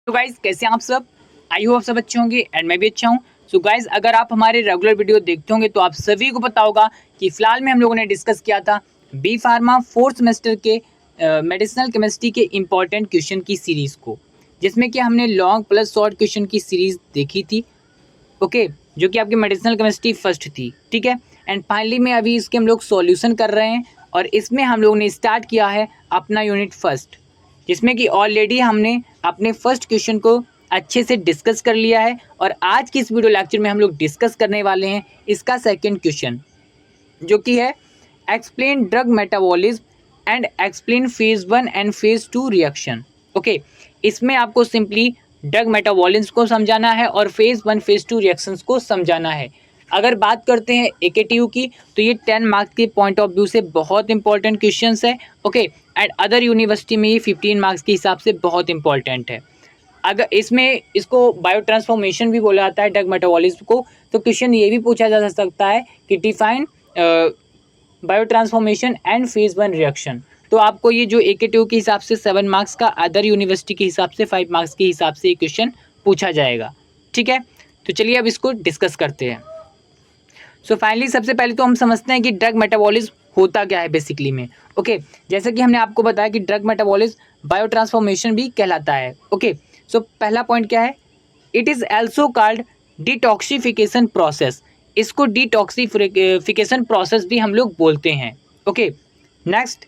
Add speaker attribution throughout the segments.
Speaker 1: तो गाइज कैसे हैं आप सब। आई होप सब अच्छे होंगे एंड मैं भी अच्छा हूँ। सो गाइज अगर आप हमारे रेगुलर वीडियो देखते होंगे तो आप सभी को पता होगा कि फिलहाल में हम लोगों ने डिस्कस किया था बी फार्मा फोर्थ सेमेस्टर के मेडिसिनल केमिस्ट्री के इंपॉर्टेंट क्वेश्चन की सीरीज़ को, जिसमें कि हमने लॉन्ग प्लस शॉर्ट क्वेश्चन की सीरीज़ देखी थी। ओके, जो कि आपकी मेडिसिनल केमिस्ट्री फर्स्ट थी, ठीक है। एंड फाइनली में अभी इसके हम लोग सॉल्यूशन कर रहे हैं और इसमें हम लोगों ने स्टार्ट किया है अपना यूनिट फर्स्ट, जिसमें कि ऑलरेडी हमने अपने फर्स्ट क्वेश्चन को अच्छे से डिस्कस कर लिया है। और आज की इस वीडियो लेक्चर में हम लोग डिस्कस करने वाले हैं इसका सेकंड क्वेश्चन, जो कि है explain drug metabolism and explain phase 1 and phase 2 reaction. Okay, इसमें आपको सिंपली ड्रग मेटाबॉलिज्म को समझाना है और फेज 1 फेज 2 रिएक्शंस को समझाना है। अगर बात करते हैं AKTU की तो ये 10 मार्क्स के पॉइंट ऑफ व्यू से बहुत इंपॉर्टेंट क्वेश्चंस है। ओके, एंड अदर यूनिवर्सिटी में ये 15 मार्क्स के हिसाब से बहुत इंपॉर्टेंट है। अगर इसमें इसको बायो ट्रांसफॉर्मेशन भी बोला जाता है ड्रग मेटाबॉलिज्म को, तो क्वेश्चन ये भी पूछा जा सकता है कि define bio transformation and phase 1 reaction. तो आपको ये जो AKTU के हिसाब से 7 मार्क्स का, अदर यूनिवर्सिटी के हिसाब से 5 मार्क्स के हिसाब से ये क्वेश्चन पूछा जाएगा, ठीक है। तो चलिए अब इसको डिस्कस करते हैं। सो फाइनली सबसे पहले तो हम समझते हैं कि ड्रग मेटाबॉलिज्म होता क्या है बेसिकली में। ओके, जैसे कि हमने आपको बताया कि ड्रग मेटाबॉलिज्म बायो ट्रांसफॉर्मेशन भी कहलाता है। ओके, सो पहला पॉइंट क्या है, it is also called detoxification process. इसको डिटॉक्सिफिकेशन प्रोसेस भी हम लोग बोलते हैं। Okay, next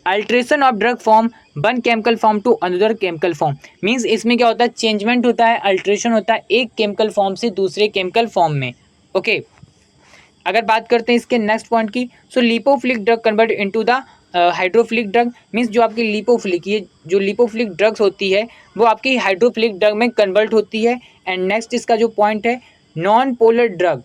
Speaker 1: alteration of drug form one chemical form to another chemical form. Means इसमें क्या होता है, चेंजमेंट होता है, अल्ट्रेशन होता है एक केमिकल फॉर्म से दूसरे केमिकल फॉर्म में। ओके, अगर बात करते हैं इसके नेक्स्ट पॉइंट की, so lipophilic drug convert into the hydrophilic drug. Means जो आपकी लिपोफिलिक, ये जो लिपोफिलिक ड्रग्स होती है वो आपकी हाइड्रोफिलिक ड्रग में कन्वर्ट होती है। एंड नेक्स्ट इसका जो पॉइंट है, नॉन पोलर ड्रग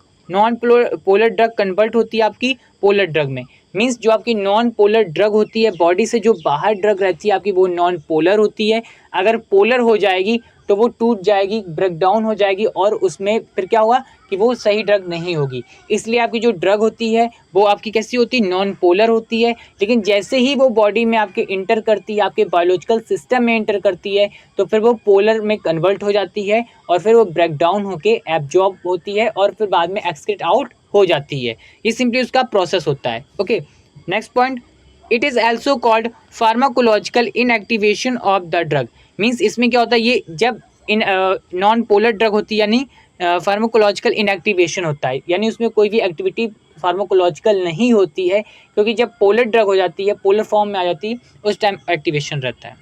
Speaker 1: कन्वर्ट होती है आपकी पोलर ड्रग में। मीन्स जो आपकी नॉन पोलर ड्रग होती है, बॉडी से जो बाहर ड्रग रहती है आपकी, वो नॉन पोलर होती है। अगर पोलर हो जाएगी तो वो टूट जाएगी, ब्रेक डाउन हो जाएगी और उसमें फिर क्या होगा कि वो सही ड्रग नहीं होगी। इसलिए आपकी जो ड्रग होती है वो आपकी कैसी होती है, नॉन पोलर होती है। लेकिन जैसे ही वो बॉडी में आपके इंटर करती है, आपके बायोलॉजिकल सिस्टम में इंटर करती है, तो फिर वो पोलर में कन्वर्ट हो जाती है और फिर वो ब्रेक डाउन होकर एब्जॉर्ब होती है और फिर बाद में एक्सक्रीट आउट हो जाती है। ये सिंपली उसका प्रोसेस होता है। Okay, next point, it is also called pharmacological inactivation of the drug. Means इसमें क्या होता है, ये जब इन नॉन पोलर ड्रग होती है यानी फार्माकोलॉजिकल इनएक्टिवेशन होता है, यानी उसमें कोई भी एक्टिविटी फार्माकोलॉजिकल नहीं होती है, क्योंकि जब पोलर ड्रग हो जाती है, पोलर फॉर्म में आ जाती है, उस टाइम एक्टिवेशन रहता है।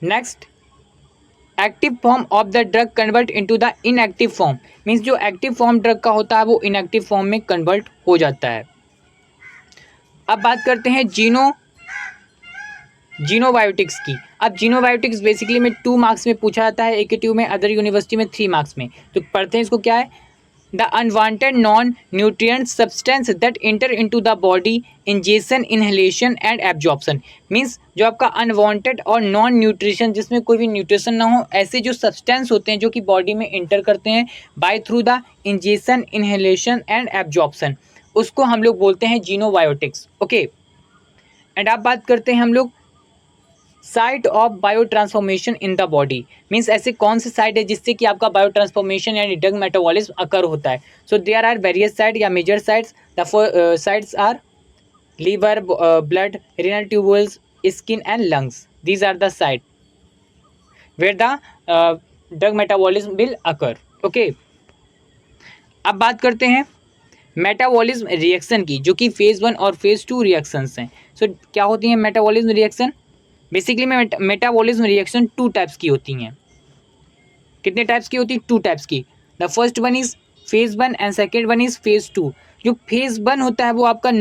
Speaker 1: Next, active form of the drug convert into the inactive form. Means जो एक्टिव फॉर्म ड्रग का होता है वो इनएक्टिव फॉर्म में कन्वर्ट हो जाता है। अब बात करते हैं जीनोबायोटिक्स की। अब जीनोबायोटिक्स बेसिकली में 2 मार्क्स में पूछा जाता है AKTU में, अदर यूनिवर्सिटी में 3 मार्क्स में। तो पढ़ते हैं इसको, क्या है, the unwanted non nutrient substance that inter into the body, injection, inhalation and absorption. Means जो आपका अनवांटेड और नॉन न्यूट्रिशन, जिसमें कोई भी न्यूट्रिशन ना हो, ऐसे जो सब्सटेंस होते हैं जो कि बॉडी में इंटर करते हैं by through the injection, inhalation and absorption, उसको हम लोग बोलते हैं जीनोबायोटिक्स। ओके, एंड आप बात करते हैं हम लोग site of bio transformation in the body. Means ऐसे कौन से साइट है जिससे कि आपका बायो ट्रांसफॉर्मेशन यानी ड्रग मेटाबॉलिज्म अकर होता है। So there are various site या major sites. The sites are liver, blood, renal tubules, skin and lungs. These are the site where the drug metabolism will occur. Okay, अब बात करते हैं metabolism reaction की, जो कि फेज 1 और phase 2 reactions हैं। सो क्या होती हैं मेटाबॉलिज्म रिएक्शन? बेसिकली में मेटाबॉलिज्म रिएक्शन 2 टाइप्स की होती हैं। कितने टाइप्स की होती है? 2 टाइप्स की। The first one is phase 1 and second one is phase 2। जो फेज 1 होता है वो आपका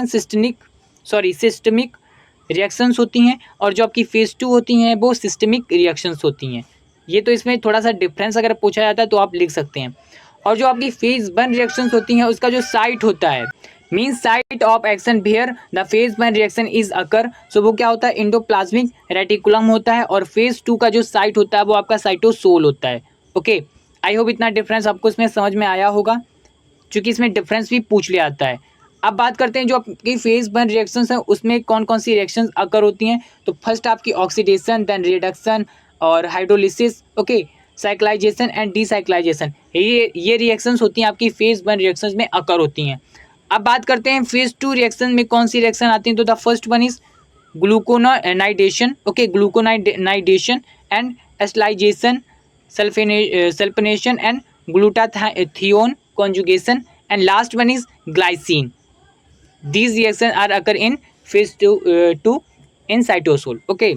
Speaker 1: सिस्टमिक रिएक्शंस होती हैं, और जो आपकी फेज 2 होती हैं वो सिस्टमिक रिएक्शंस होती हैं। ये तो इसमें थोड़ा सा डिफरेंस अगर पूछा जाता है तो आप लिख सकते हैं। और जो आपकी फेज 1 रिएक्शंस होती हैं उसका जो साइट होता है, means site of action where the phase 1 reaction is occur, so वो क्या होता है, इंडोप्लाज्मिक रेटिकुलम होता है। और फेज 2 का जो साइट होता है वो आपका साइटोसोल होता है। ओके, आई होप इतना डिफरेंस आपको इसमें समझ में आया होगा, क्योंकि इसमें डिफरेंस भी पूछ लिया जाता है। अब बात करते हैं जो आपकी फेज वन रिएक्शंस हैं उसमें कौन कौन सी रिएक्शंस अकर होती हैं। तो फर्स्ट आपकी ऑक्सीडेशन, देन रिडक्शन और हाइड्रोलिसिस, ओके, साइक्लाइजेशन एंड डीसाइक्लाइजेशन, ये रिएक्शंस होती हैं आपकी फेज वन रिएक्शंस में अकर होती हैं। अब बात करते हैं फेज टू रिएक्शन में कौन सी रिएक्शन आती हैं। तो the first one is glucuronidation, okay, glucuronidation and acetylation, sulfonation and glutathione conjugation, and last one is glycine. These reactions are occur in phase two in cytosol, okay।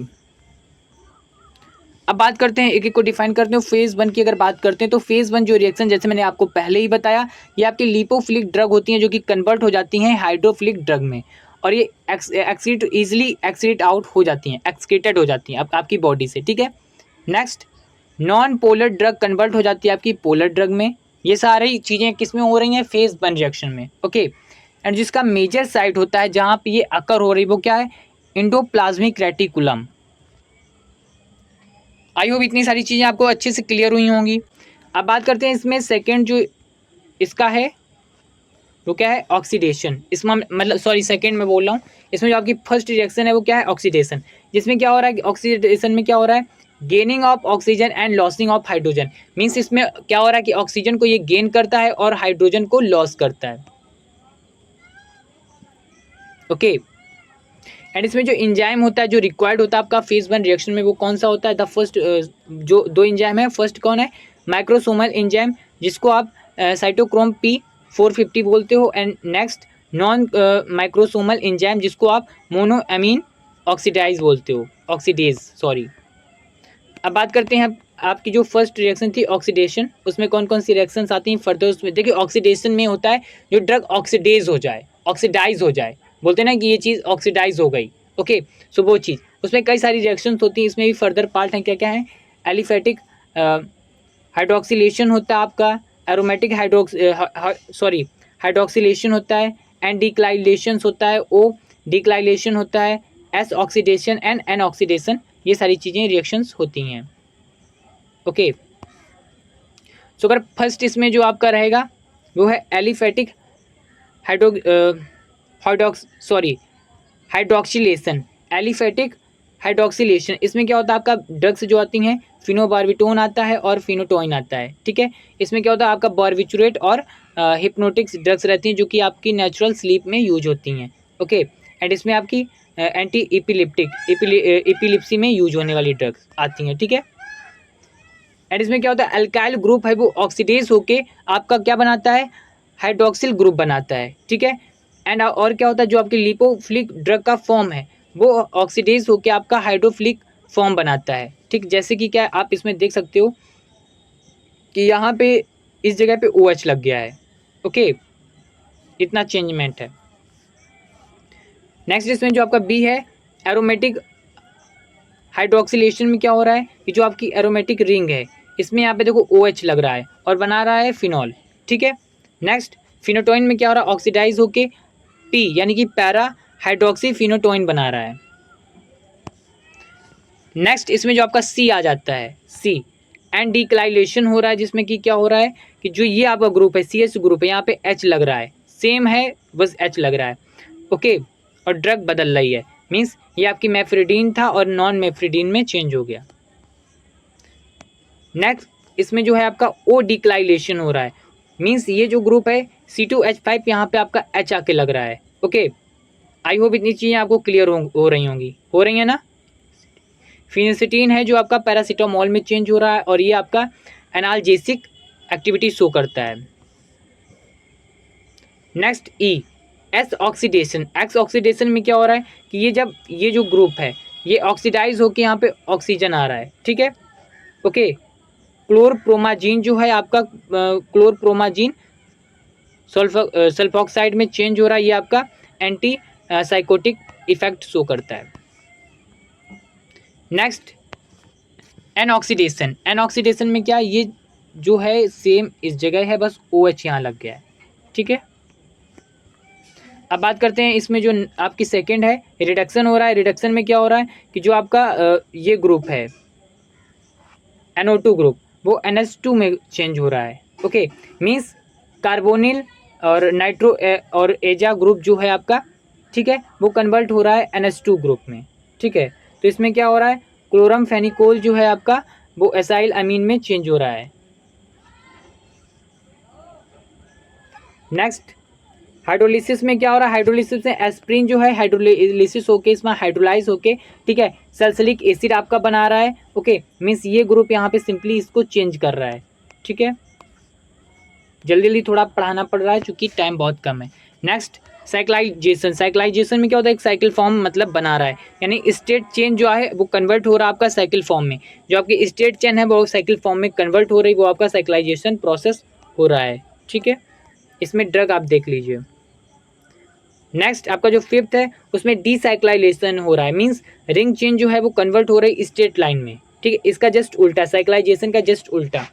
Speaker 1: अब बात करते हैं एक एक को डिफाइन करते हैं। फेज वन की अगर बात करते हैं तो फेज वन जो रिएक्शन जैसे मैंने आपको पहले ही बताया ये आपकी लिपोफिलिक ड्रग होती हैं जो कि कन्वर्ट हो जाती हैं हाइड्रोफिलिक ड्रग में और ये इजीली एक्सीट आउट हो जाती हैं, एक्सक्रीटेड हो जाती हैं आपकी बॉडी से, ठीक है। Next, non polar drug convert हो जाती है आपकी पोलर ड्रग में। ये सारी चीज़ें किस में हो रही हैं, फेज वन रिएक्शन में, ओके। एंड जिसका मेजर साइट होता है जहाँ पे ये अकर हो रही वो क्या है, एंडोप्लाज्मिक रेटिकुलम। आई होप इतनी सारी चीज़ें आपको अच्छे से क्लियर हुई होंगी। अब बात करते हैं इसमें सेकंड जो इसका है वो क्या है, ऑक्सीडेशन। इसमें मतलब सॉरी सेकंड में बोल रहा हूँ, इसमें जो आपकी फर्स्ट रिएक्शन है वो क्या है, ऑक्सीडेशन। जिसमें क्या हो रहा है, ऑक्सीडेशन में क्या हो रहा है, gaining of oxygen and losing of hydrogen. Means इसमें क्या हो रहा है कि ऑक्सीजन को ये गेन करता है और हाइड्रोजन को लॉस करता है, ओके। एंड इसमें जो इंजाइम होता है जो रिक्वायर्ड होता है आपका फेज वन रिएक्शन में वो कौन सा होता है, द फर्स्ट जो दो इंजाइम है, फर्स्ट कौन है, माइक्रोसोमल इंजाइम जिसको आप साइटोक्रोम P450 बोलते हो, and next non microsomal enzyme जिसको आप मोनोअमीन ऑक्सीडाइज बोलते हो, ऑक्सीडेज सॉरी। अब बात करते हैं आपकी जो फर्स्ट रिएक्शन थी ऑक्सीडेशन, उसमें कौन कौन सी रिएक्शंस आती हैं फर्दर। उसमें देखिए ऑक्सीडेशन में होता है जो ड्रग ऑक्सीडेज हो जाए, ऑक्सीडाइज हो जाए, बोलते हैं ना कि ये चीज़ ऑक्सीडाइज हो गई, ओके। सो वो चीज़ उसमें कई सारी रिएक्शंस होती हैं, इसमें भी फर्दर पार्ट हैं, क्या क्या है, एलिफेटिक हाइड्रोक्सिलेशन होता है आपका, एरोमेटिक हाइड्रोक्सिलेशन होता है, एंड डिक्लाइलेशन होता है, ओ डिक्लाइलेशन होता है, S oxidation and an oxidation, ये सारी चीज़ें रिएक्शंस होती हैं, ओके। सो अगर फर्स्ट इसमें जो आपका रहेगा वो है एलिफेटिक हाइड्रोक्सिलेशन, एलिफेटिक हाइड्रोक्सिलेशन। इसमें क्या होता है आपका ड्रग्स जो आती हैं फिनोबार्बिटोन आता है और फिनोटोइन आता है, ठीक है। इसमें क्या होता है आपका बार्बिचुरेट और हिप्नोटिक्स ड्रग्स रहती हैं जो कि आपकी नेचुरल स्लीप में यूज होती हैं, ओके। एंड इसमें आपकी एंटी एपिलिप्सी में यूज होने वाली ड्रग्स आती हैं, ठीक है। एंड इसमें क्या होता है अल्काइल ग्रुप है वो ऑक्सीडेज होके आपका क्या बनाता है, हाइड्रोक्सिल ग्रुप बनाता है, ठीक है। एंड और क्या होता है जो आपकी लिपोफिलिक ड्रग का फॉर्म है वो ऑक्सीडेज होके आपका हाइड्रोफिलिक फॉर्म बनाता है, ठीक। जैसे कि क्या आप इसमें देख सकते हो कि यहाँ पे इस जगह पे OH लग गया है, ओके, इतना चेंजमेंट है। नेक्स्ट इसमें जो आपका B है एरोमेटिक हाइड्रोक्सिलेशन में क्या हो रहा है कि जो आपकी एरोमेटिक रिंग है इसमें यहाँ पे देखो OH लग रहा है और बना रहा है फिनॉल, ठीक है। नेक्स्ट फिनोटोइन में क्या हो रहा है, ऑक्सीडाइज होके P यानी कि पैरा हाइड्रोक्सी फिनोटोइन बना रहा है। नेक्स्ट इसमें जो आपका C आ जाता है, C एंड डिक्लाइलेशन हो रहा है जिसमें कि क्या हो रहा है कि जो ये आपका ग्रुप है CH ग्रुप है यहाँ पे H लग रहा है, सेम है बस H लग रहा है, ओके। और ड्रग बदल रही है, मीन्स ये आपकी मेफ्रिडीन था और नॉन मेफ्रिडीन में चेंज हो गया। नेक्स्ट इसमें जो है आपका O डिक्लाइलेशन हो रहा है, मीन्स ये जो ग्रुप है C2H5 यहाँ पे आपका H आके लग रहा है, ओके। आई होप इतनी चीज़ें आपको क्लियर हो रही होंगी, हो रही है ना। फिनिसिटीन है जो आपका पैरासीटामोल में चेंज हो रहा है और ये आपका एनाल्जेसिक एक्टिविटी शो करता है। Next E S oxidation, x oxidation में क्या हो रहा है कि ये जब ये जो ग्रुप है ये ऑक्सीडाइज होकर यहाँ पे ऑक्सीजन आ रहा है, ठीक है, ओके। क्लोरप्रोमाजीन जो है आपका क्लोरप्रोमाजीन सल्फॉक्साइड में चेंज हो रहा है, ये आपका एंटी साइकोटिक इफेक्ट शो करता है। Next an oxidation, an oxidation में क्या ये जो है सेम इस जगह है बस OH यहाँ लग गया है, ठीक है। अब बात करते हैं इसमें जो आपकी सेकंड है रिडक्शन हो रहा है। रिडक्शन में क्या हो रहा है कि जो आपका ये ग्रुप है NO2 ग्रुप वो NH2 में चेंज हो रहा है, ओके। मीन्स कार्बोनिल और नाइट्रो और एजा ग्रुप जो है आपका, ठीक है, वो कन्वर्ट हो रहा है NH2 ग्रुप में, ठीक है। तो इसमें क्या हो रहा है, क्लोरम फेनिकोल जो है आपका वो एसाइल अमीन में चेंज हो रहा है। नेक्स्ट हाइड्रोलिसिस में क्या हो रहा है, हाइड्रोलिसिस में एस्प्रिन जो है हाइड्रोलिसिस होके इसमें हाइड्रोलाइज होके, ठीक है, सल्फ्यूरिक एसिड आपका बना रहा है। ओके, मीन्स ये ग्रुप यहाँ पे सिंपली इसको चेंज कर रहा है, ठीक है। जल्दी जल्दी थोड़ा पढ़ाना पड़ रहा है क्योंकि टाइम बहुत कम है। नेक्स्ट साइक्लाइजेशन, साइक्लाइजेशन में क्या होता है, एक साइकिल फॉर्म मतलब बना रहा है, यानी स्टेट चेंज जो है वो कन्वर्ट हो रहा है आपका साइकिल फॉर्म में, जो आपकी स्टेट चेन है वो साइकिल फॉर्म में कन्वर्ट हो रही है, वो आपका साइक्लाइजेशन प्रोसेस हो रहा है, ठीक है। इसमें ड्रग आप देख लीजिए। नेक्स्ट आपका जो फिफ्थ है उसमें डीसाइक्लाइजेशन हो रहा है, मीन्स रिंग चेन जो है वो कन्वर्ट हो रही है स्ट्रेट लाइन में, ठीक है। इसका जस्ट उल्टा, साइक्लाइजेशन का जस्ट उल्टा।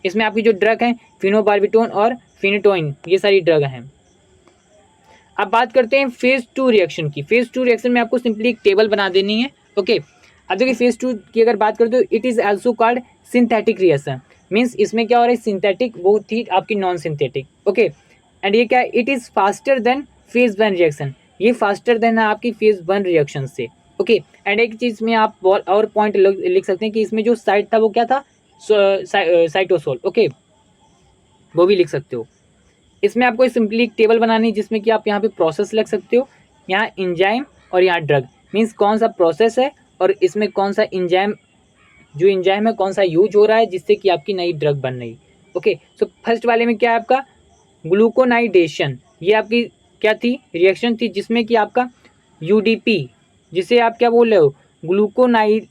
Speaker 1: इसमें आपकी जो ड्रग है फिनोबार्बिटोन और फिनिटोइन, ये सारी ड्रग हैं। अब बात करते हैं फेज 2 रिएक्शन की। फेज 2 रिएक्शन में आपको सिंपली एक टेबल बना देनी है। ओके, अब देखिए फेज 2 की अगर बात करें तो it is also called synthetic reaction, means इसमें क्या हो रहा है, सिंथेटिक वो थी आपकी नॉन सिंथेटिक। ओके, एंड ये क्या है, it is faster than phase 1 reaction, ये फास्टर देन है आपकी फेज 1 रिएक्शन से। ओके, एंड एक चीज़ में आप और पॉइंट लिख सकते हैं कि इसमें जो साइट था वो क्या था, साइटोसोल। ओके, वो भी लिख सकते हो। इसमें आपको सिंपली एक टेबल बनानी है जिसमें कि आप यहाँ पे प्रोसेस लिख सकते हो, यहाँ इंजाइम और यहाँ ड्रग, मीन्स कौन सा प्रोसेस है और इसमें कौन सा इंजाइम, जो इंजाइम है कौन सा यूज हो रहा है जिससे कि आपकी नई ड्रग बन रही। ओके, सो फर्स्ट वाले में क्या है आपका ग्लूकोनाइडेशन, ये आपकी क्या थी, रिएक्शन थी जिसमें कि आपका UDP, जिसे आप क्या बोल रहे हो, ग्लूकोनाइड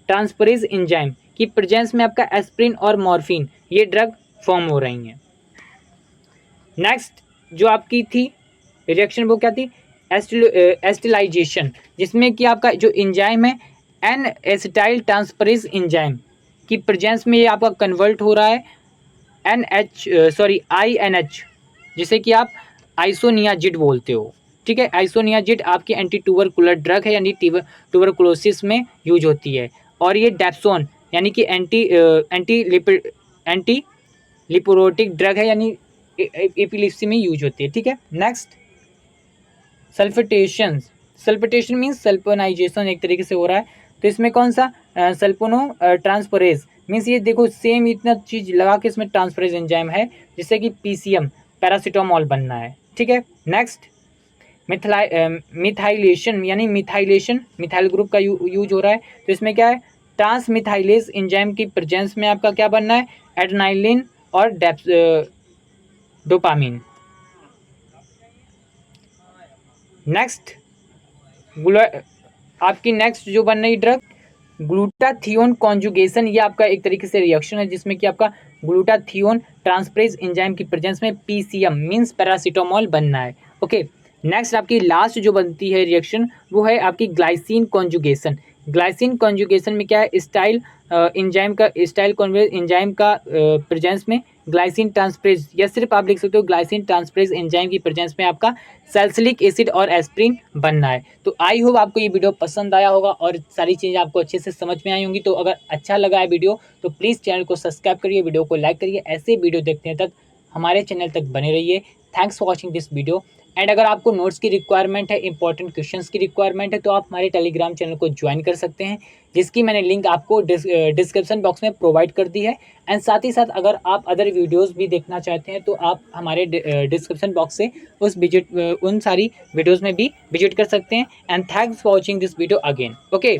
Speaker 1: ट्रांसफरेज एंजाइम की प्रेजेंस में आपका एस्प्रिन और मॉर्फिन, ये ड्रग फॉर्म हो रही हैं। नेक्स्ट जो आपकी थी रिएक्शन वो क्या थी, एस्टिलाइजेशन, जिसमें कि आपका जो एंजाइम है एन एसिटाइल ट्रांसफरेज एंजाइम की प्रेजेंस में ये आपका कन्वर्ट हो रहा है INH, जिसे कि आप आइसोनियाजिड बोलते हो, ठीक है। आइसोनियाजिड आपकी एंटी ट्यूबरकुलर ड्रग है, यानी ट्यूबरकुलोसिस में यूज होती है। और ये डेप्सोन यानी कि एंटी लिपोरोटिक ड्रग है, यानी एपिलेप्सी में यूज होती है, ठीक है। नेक्स्ट सल्फेटेशन, सल्फेटेशन मीन्स सल्फोनाइजेशन एक तरीके से हो रहा है। तो इसमें कौन सा सल्फोनो ट्रांसफरेज, मीन्स ये देखो सेम इतना चीज लगा के इसमें ट्रांसफरेज एंजाइम है जिससे कि PCM पैरासीटामोल बनना है, ठीक है। नेक्स्ट मिथाइलेशन, यानी मिथाइल ग्रुप का यूज हो रहा है। तो इसमें क्या है, ट्रांसमिथाइलेज एंजाइम की प्रेजेंस में आपका क्या बनना है, एडेनाइलिन और डोपामिन। नेक्स्ट आपकी नेक्स्ट जो बन रही ड्रग ग्लूटाथियोन कॉन्जुगेशन, ये आपका एक तरीके से रिएक्शन है जिसमें कि आपका ग्लूटाथियोन ट्रांसफरेज एंजाइम की प्रेजेंस में PCM मींस पैरासीटामोल बनना है। ओके, नेक्स्ट आपकी लास्ट जो बनती है रिएक्शन वो है आपकी ग्लाइसिन कॉन्जुगेशन। ग्लाइसिन कॉन्जुगेशन में क्या है, स्टाइल कॉन्वेज एंजाइम का प्रेजेंस में ग्लाइसिन ट्रांसफरेज, या सिर्फ आप लिख सकते हो ग्लाइसिन ट्रांसफरेज एंजाइम की प्रेजेंस में आपका सैलिसिलिक एसिड और एस्प्रिन बनना है। तो आई होप आपको ये वीडियो पसंद आया होगा और सारी चीज़ें आपको अच्छे से समझ में आई होंगी। तो अगर अच्छा लगा है वीडियो तो प्लीज़ चैनल को सब्सक्राइब करिए, वीडियो को लाइक करिए, ऐसे वीडियो देखने तक हमारे चैनल तक बने रहिए। Thanks for watching this video. And अगर आपको नोट्स की रिक्वायरमेंट है, इंपॉर्टेंट क्वेश्चंस की रिक्वायरमेंट है, तो आप हमारे टेलीग्राम चैनल को ज्वाइन कर सकते हैं, जिसकी मैंने लिंक आपको डिस्क्रिप्शन बॉक्स में प्रोवाइड कर दी है। एंड साथ ही साथ अगर आप अदर वीडियोस भी देखना चाहते हैं तो आप हमारे डिस्क्रिप्शन बॉक्स से उन सारी वीडियोस में भी विजिट कर सकते हैं। And thanks for watching this video again. Okay.